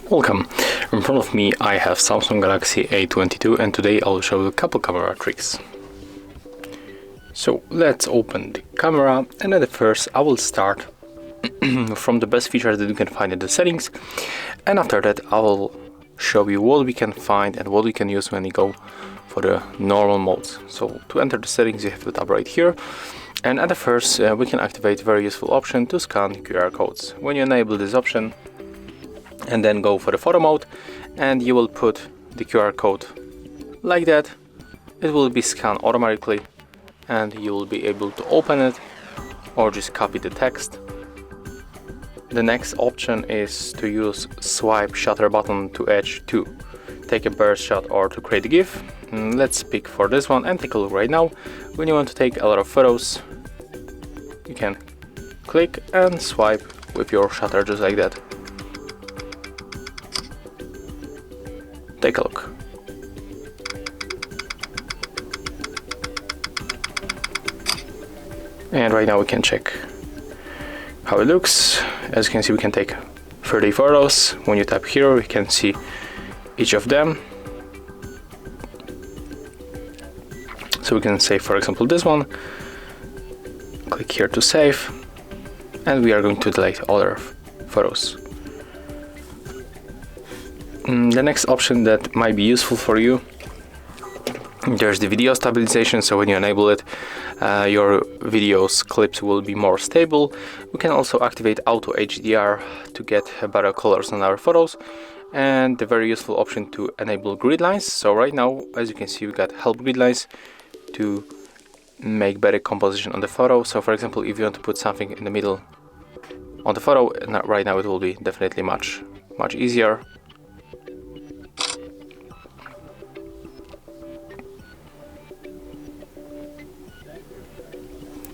Welcome. In front of me I have Samsung Galaxy A22 and today I'll show you a couple camera tricks. So let's open the camera, and at first I will start from the best features that you can find in the settings, and after that I will show you what we can find and what we can use when we go for the normal modes. So to enter the settings you have to tap right here, and at the first we can activate a very useful option to scan QR codes. When you enable this option and then go for the photo mode, and you will put the QR code like that, it will be scanned automatically and you will be able to open it or just copy the text. The next option is to use swipe shutter button to edge to take a burst shot or to create a GIF. Let's pick for this one and take a look right now. When you want to take a lot of photos, you can click and swipe with your shutter just like that. Take a look. And right now we can check how it looks. As you can see, we can take 30 photos. When you tap here, we can see each of them. So we can save, for example, this one. Click here to save, and we are going to delete other photos. The next option that might be useful for you, there's the video stabilization. So when you enable it, your videos clips will be more stable. We can also activate auto HDR to get better colors on our photos, and the very useful option to enable grid lines. So right now, as you can see, we got help grid lines to make better composition on the photo. So for example, if you want to put something in the middle on the photo, right now it will be definitely much easier.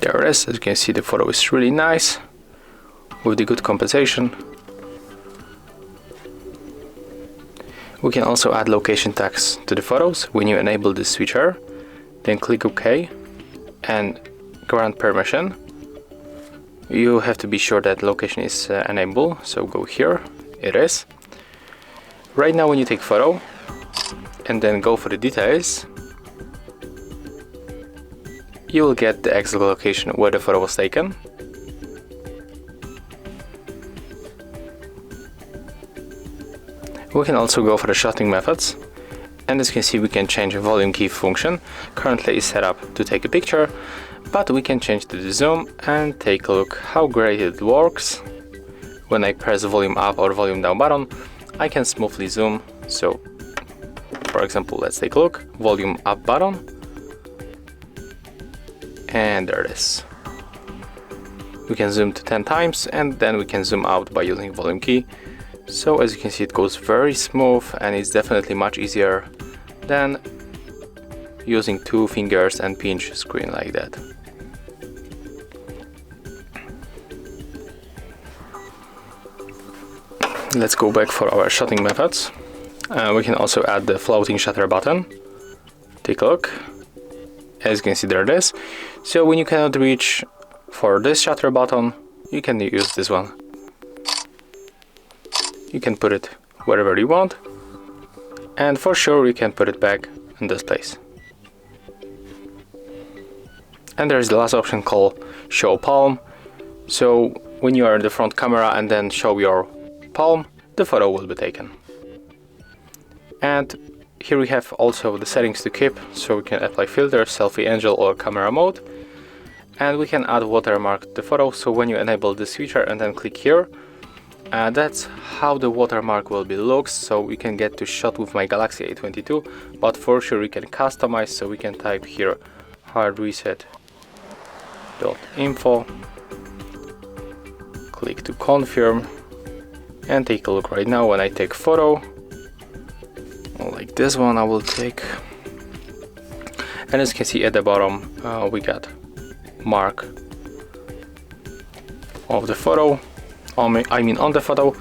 There it is. As you can see, the photo is really nice with the good compensation. We can also add location tags to the photos. When you enable this switcher, then click OK and grant permission. You have to be sure that location is enabled, so go here. It is. Right now when you take photo and then go for the details, you will get the exact location where the photo was taken. We can also go for the shotting methods, and as you can see, we can change the volume key function. Currently it's set up to take a picture, but we can change to the zoom and take a look how great it works. When I press the volume up or volume down button, I can smoothly zoom. So for example, let's take a look, volume up button, and there it is. We can zoom to 10 times and then we can zoom out by using volume key. So as you can see, it goes very smooth and it's definitely much easier than using two fingers and pinch screen like that. Let's go back for our shotting methods. We can also add the floating shutter button. Take a look. As you can see, there it is. So when you cannot reach for this shutter button, you can use this one. You can put it wherever you want, and for sure you can put it back in this place. And there's the last option called show palm. So when you are in the front camera and then show your palm, the photo will be taken. And here we have also the settings to keep, so we can apply filter, selfie angel or camera mode, and we can add watermark to the photo. So when you enable this feature and then click here, that's how the watermark will be looks. So we can get to shot with my Galaxy A22, but for sure we can customize. So we can type here HardReset.Info, click to confirm, and take a look right now. When I take photo like this one, I will take, and as you can see at the bottom, we got mark of the photo, on the photo.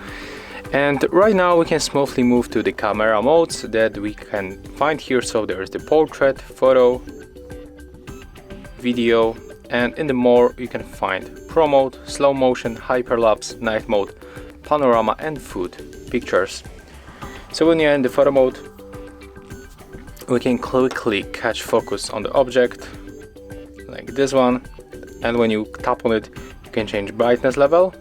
And right now we can smoothly move to the camera modes that we can find here. So there is the portrait, photo, video, and in the more you can find Pro mode, slow motion, hyperlapse, night mode, panorama and food pictures. So when you're in the photo mode, we can quickly catch focus on the object like this one, and when you tap on it you can change brightness level.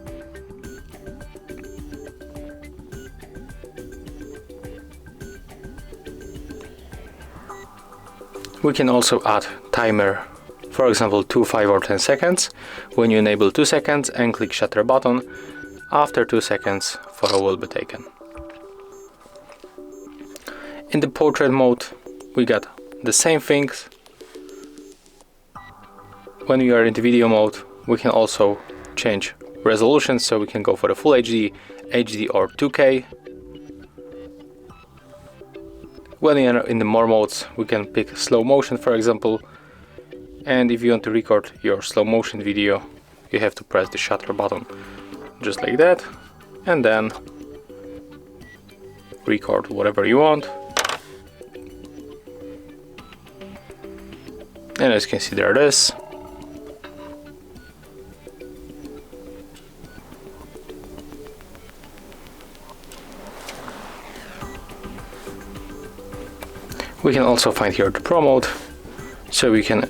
We can also add timer, for example 2, 5 or 10 seconds. When you enable 2 seconds and click shutter button, after 2 seconds photo will be taken. In the portrait mode we got the same things. When we are in the video mode we can also change resolution, so we can go for the full HD, HD or 2K. When we are in the more modes we can pick slow motion, for example, and if you want to record your slow motion video you have to press the shutter button just like that, and then record whatever you want. And as you can see, there it is. We can also find here the Pro mode, so we can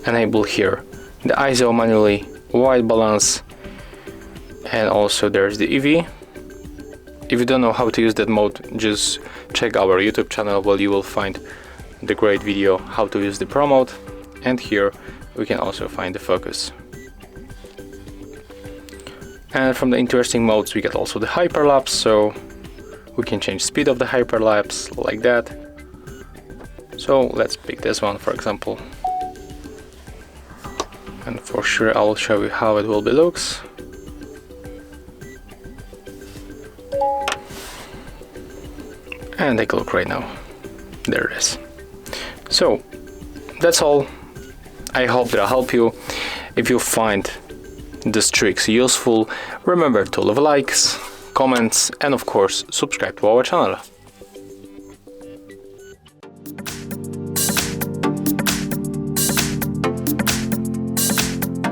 enable here the ISO manually, white balance, and also there's the EV. If you don't know how to use that mode, just check our YouTube channel where you will find the great video how to use the Pro mode. And here we can also find the focus. And from the interesting modes we get also the hyperlapse, so we can change speed of the hyperlapse like that. So let's pick this one, for example, and for sure I will show you how it will be looks. And take a look right now. There it is. So that's all. I hope that'll help you. If you find these tricks useful, remember to leave likes, comments, and of course subscribe to our channel.